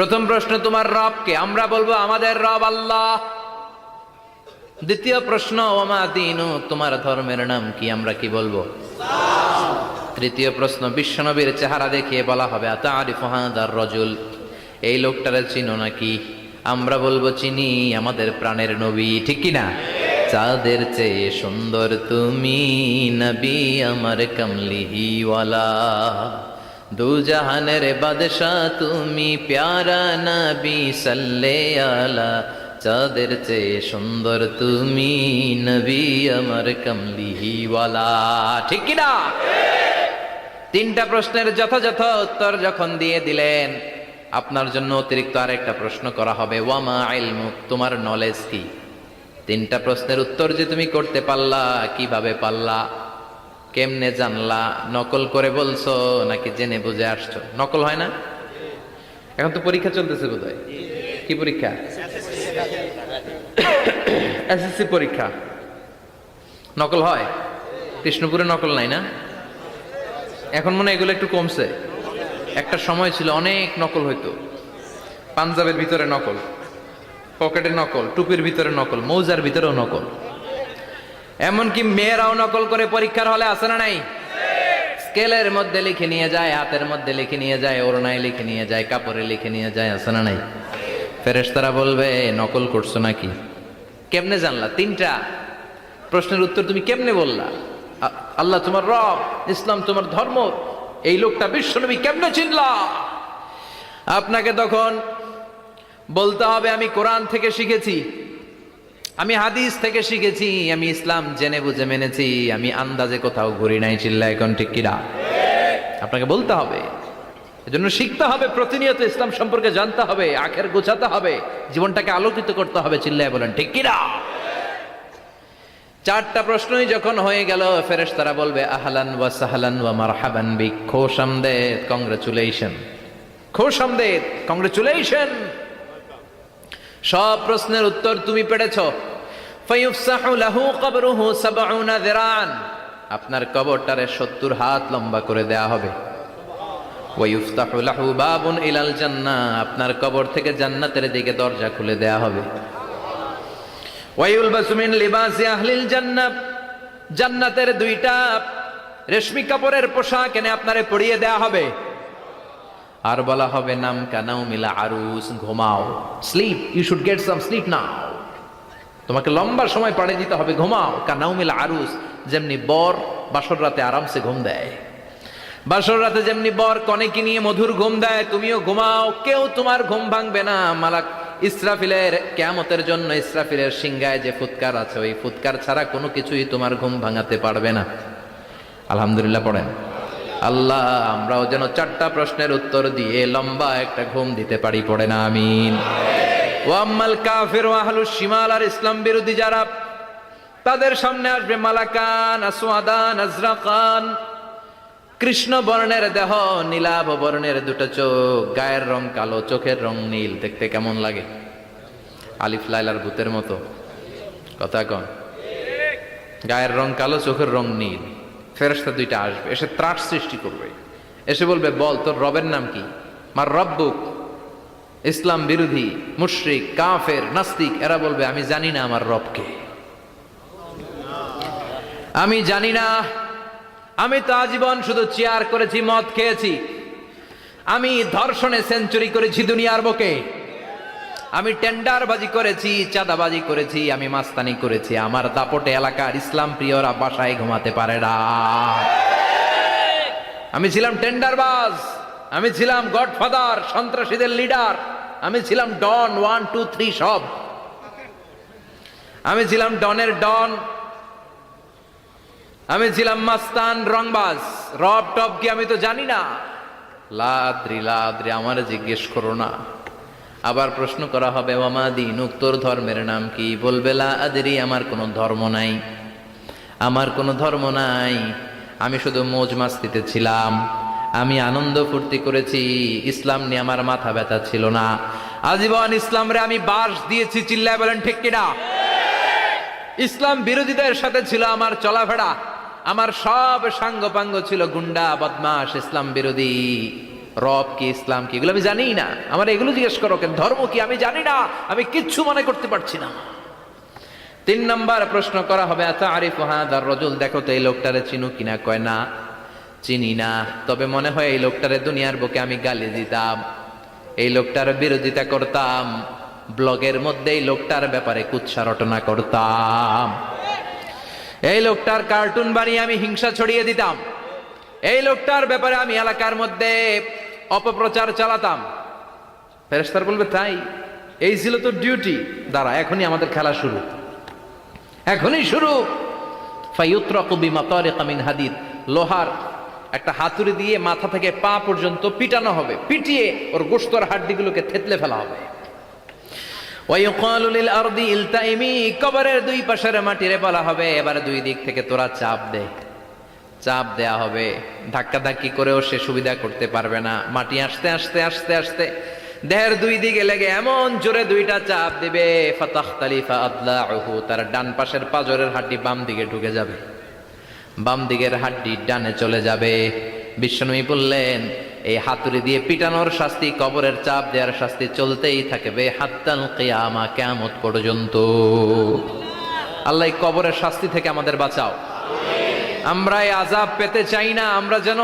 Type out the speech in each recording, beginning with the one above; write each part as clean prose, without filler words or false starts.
প্রথম প্রশ্ন, তোমার রব কে? আমরা বলবো আমাদের রব আল্লাহ। দ্বিতীয় প্রশ্ন, ওমা দীনু, তোমার ধর্মের নাম কি? আমরা কি বলবো? তৃতীয় প্রশ্ন, বিশ্বনবীর চেহারা দেখিয়ে বলা হবে আতারিফু হাদার রাজুল, এই লোকটারে চিনো নাকি? আমরা বলবো চিনি, আমাদের প্রাণের নবী। ঠিক কি না? চাঁদের চেয়ে সুন্দর তুমি নবী আমার কমলিওয়ালা, দু জাহানের বাদশা তুমি প্যারা নবী সাল্লে আলা, চাঁদের চেয়ে সুন্দর তুমি নবী আমার কমলিওয়ালা। ঠিক কি না? তিনটা প্রশ্নের যথাযথ উত্তর যখন দিয়ে দিলেন, আপনার জন্য অতিরিক্ত আরেকটা প্রশ্ন করা হবে, ওয়ামা ইলমুক, তোমার নলেজ কি? তিনটা প্রশ্নের উত্তর যে তুমি করতে পারলা, কিভাবে পারলা, কেমনে জানলা? নকল করে বলছো নাকি জেনে বুঝে আসছো? নকল হয় না? এখন তো পরীক্ষা চলতেছে বোধহয়। কি পরীক্ষা? এসএসসি পরীক্ষা। নকল হয়? কৃষ্ণপুরে নকল নাই না? এখন মনে হয় এগুলো একটু কমছে। একটা সময় ছিল অনেক নকল হইতো। পাঞ্জাবের ভিতরে নকল, পকেটে নকল, টুপির ভিতরে নকল, মৌজার ভিতরেও নকল। এমনকি মেয়েরাও নকল করে পরীক্ষার হলে আসে না নাই? স্কেলের মধ্যে লিখে নিয়ে যায়, হাতের মধ্যে লিখে নিয়ে যায়, ওড়নায় লিখে নিয়ে যায়, কাপড়ে লিখে নিয়ে যায়, আসে না নাই? ফেরেশতারা বলবে নকল করছো নাকি? কেমনে জানলা? তিনটা প্রশ্নের উত্তর তুমি কেমনে বললা? আল্লাহ তোমার রব, ইসলাম তোমার ধর্ম, এই লোকটা বিশ্বনবী, কেমনে চিনলা? আপনাকে তখন বলতে হবে আমি কোরআন থেকে শিখেছি, আমি হাদিস থেকে শিখেছি, আমি ইসলাম জেনে বুঝে মেনেছি, আমি আন্দাজে কোথাও ঘুরি নাই। চিল্লা এখন ঠিক কিনা? আপনাকে বলতে হবে। এজন্য শিখতে হবে, প্রতিনিয়ত ইসলাম সম্পর্কে জানতে হবে, আখের গোছাতে হবে, জীবনটাকে আলোকিত করতে হবে। চিল্লায় বলেন ঠিক কিনা? চারটা প্রশ্নই যখন হয়ে গেল, ফেরেশতারা বলবে আহলান ওয়া সাহলান ওয়া মারহাবান বিক, খোশামদেদ, কংগ্রেচুলেশন, খোশামদেদ, কংগ্রেচুলেশন। সব প্রশ্নের উত্তর তুমি পেরেছো। ফায়ুফসাহু লাহু কবরুহু ৭০ যিরান, আপনার কবরটারে ৭০ হাত লম্বা করে দেয়া হবে। ওয়া ইফতাহু লাহু বাবুন ইলাল জান্নাহ, আপনার কবর থেকে জান্নাতের দিকে দরজা খুলে দেয়া হবে। ওয়া ইউলবাসু মিন লিবাসি আহলিল জান্নাহ, জান্নাতের দুইটা রেশমি কাপড়ের পোশাক এনে আপনারে পরিয়ে দেয়া হবে। আর বলা হবে নাম কানাও মিলা আরুস, ঘুমাও, sleep, you should get some sleep now, তোমাকে লম্বা সময় পাড়ে দিতে হবে, ঘুমাও। কানাও মিলা আরুস, যেমনি বর বাসর রাতে আরামসে ঘুম দেয়, বাসর রাতে যেমনি বর কনেকে নিয়ে মধুর ঘুম দেয়, তুমিও ঘুমাও, কেউ তোমার ঘুম ভাঙবে না। মালাক ইসরাফিলের কিয়ামতের জন্য ইসরাফিলের সিংহায় যে ফুৎকার আছে, ওই ফুৎকার ছাড়া কোনো কিছুই তোমার ঘুম ভাঙাতে পারবে না। আলহামদুলিল্লাহ পড়েন। আল্লাহ আমরাও যেন চারটা প্রশ্নের উত্তর দিয়ে লম্বা একটা ঘুম দিতে পারি, পড়ে না আমিন। ওয়াম্মাল কাফির ওয়া আহলুশ শিমাল, আর ইসলাম বিরোধী যারা, তাদের সামনে আসবে মালাকান আসওয়াদান আজরাকান, কৃষ্ণ বর্ণের দেহ, নীলাভ বর্ণের দুটো চোখ, গায়ের রং কালো, চোখের রং নীল। দেখতে কেমন লাগে? আলিফ লাইলার ভূতের মতো। কথা কন। গায়ের রং কালো, চোখের রং নীল। ফেরেশতা দুইটা আসবে, এসে ত্রাস সৃষ্টি করবে, এসে বলবে বল তোর রবের নাম কি? মার রব্বুক। ইসলাম বিরোধী মুশরিক, কাফের, নাস্তিক এরা বলবে আমি জানি না আমার রবকে, আমি জানি না, আমি তো আজীবন শুধু চেয়ার করেছি, মদ খেয়েছি, আমি ধর্ষণে সেঞ্চুরি করেছি দুনিয়ার বুকে, আমি টেন্ডারবাজি করেছি, চাঁদাবাজি করেছি, আমি মাস্তানি করেছি, আমার দাপটে এলাকার ইসলাম প্রিয়রা বাসায় ঘুমাতে পারে না। আমি ছিলাম টেন্ডারবাজ, আমি ছিলাম গডফাদার, সন্ত্রাসীদের লিডার, আমি ছিলাম ডন 1 2 3 সব, আমি ছিলাম ডনের ডন, আমি ছিলাম মাস্তান, রংবাজ। রব টব কি আমি তো জানি না। লাদ্রি লাদ্রি, আমার জিজ্ঞেস করো না। আবার প্রশ্ন করা হবে ওয়ামা দীনুক, তোর ধর্মের নাম কি? বলবে লা আদরি, আমার কোনো ধর্ম নাই, আমার কোনো ধর্ম নাই, আমি শুধু মৌজ মাস্তিতে ছিলাম, আমি আনন্দ ফুর্তি করেছি, ইসলাম নিয়ে আমার মাথা ব্যথা ছিল না, আজীবন ইসলামরে আমি বাস দিয়েছি। চিল্লায় বলেন ঠিক কিনা? ইসলাম বিরোধীদের সাথে ছিল আমার চলাফেরা, আমার সব সাঙ্গ পাঙ্গ ছিল গুন্ডা বদমাশ ইসলাম বিরোধী। রব কি, ইসলাম কি, এগুলো আমি জানি না। আমার এগুলো জিজ্ঞেস করো কেন? ধর্ম কি আমি জানি না, আমি কিচ্ছু মনে করতে পারছি না। 3 নাম্বার প্রশ্ন করা হবে, আতারিফু হাদার রাজুল, দেখো তো এই লোকটারে চিনো কিনা? কয় না, চিনি না, তবে মনে হয় এই লোকটারে দুনিয়ার বুকে আমি গালি দিতাম, এই লোকটার বিরোধিতা করতাম, ব্লগের মধ্যে এই লোকটার ব্যাপারে কুৎসা রটনা করতাম, এই লোকটার কার্টুন বানিয়ে আমি হিংসা ছড়িয়ে দিতাম, এই লোকটার ব্যাপারে আমি এলাকার মধ্যে অপপ্রচার চালাতাম। ফেরেশতারা বলবে তাই? এই ছিল তো ডিউটি, দাঁড়া এখনই আমাদের খেলা শুরু, এখনই শুরু। ফায়ুতরাকু বিমাতারিকা মিন হাদিদ, লোহার একটা হাতুড়ি দিয়ে মাথা থেকে পা পর্যন্ত পিটানো হবে, পিটিয়ে ওর গোশতর হাড্ডিগুলোকে থেতলে ফেলা হবে। ওয়ায়ুকালু লিল আরদি ইলতাইমি, কবরের দুই পাশের মাটিরে বলা হবে এবার দুই দিক থেকে তোরা চাপ দে, চাপ দেয়া হবে, ধাক্কা ধাক্কি করেও সে সুবিধা করতে পারবে না। মাটি আস্তে আস্তে আস্তে আস্তে দেহের দুই দিকে লেগে এমন জোরে দুইটা চাপ দিবে, ফাতাখতালিফা আদলাউহু, তার ডান পাশের পাজরের হাড্ডি বাম দিকে ঢুকে যাবে, বাম দিকের হাড্ডি ডানে চলে যাবে। বিশ্বনবী বললেন এই হাতুড়ি দিয়ে পিটানোর শাস্তি, কবরের চাপ দেওয়ার শাস্তি চলতেই থাকবে হাত্তাল কিয়ামা, কিয়ামত পর্যন্ত। আল্লাহ এই কবরের শাস্তি থেকে আমাদের বাঁচাও। আমরা এই আযাব পেতে চাই না, আমরা যেন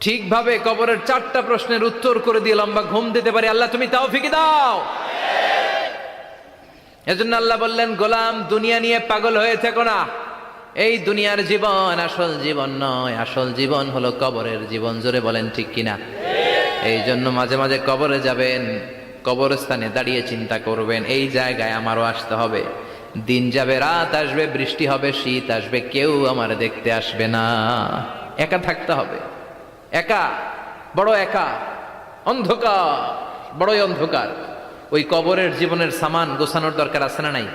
ঠিকভাবে কবরের 4টা প্রশ্নের উত্তর করে দিয়ে লম্বা ঘুম দিতে পারি। আল্লাহ তুমি তৌফিক দাও। এজন্য আল্লাহ বললেন, গোলাম দুনিয়া নিয়ে পাগল হয়ে থেকো না, এই দুনিয়ার জীবন আসল জীবন নয়, আসল জীবন হলো কবরের জীবন। জোরে বলেন ঠিক কিনা? এই জন্য মাঝে মাঝে কবরে যাবেন, কবরস্থানে দাঁড়িয়ে চিন্তা করবেন এই জায়গায় আমারও আসতে হবে। দিন যাবে, রাত আসবে, বৃষ্টি হবে, শীত আসবে, কেউ আমার দেখতে আসবে না, একা থাকতে হবে, একা, বড় একা, অন্ধকার, বড়ই অন্ধকার। ওই কবরের জীবনের সামান গোছানোর দরকার আছে না নাই?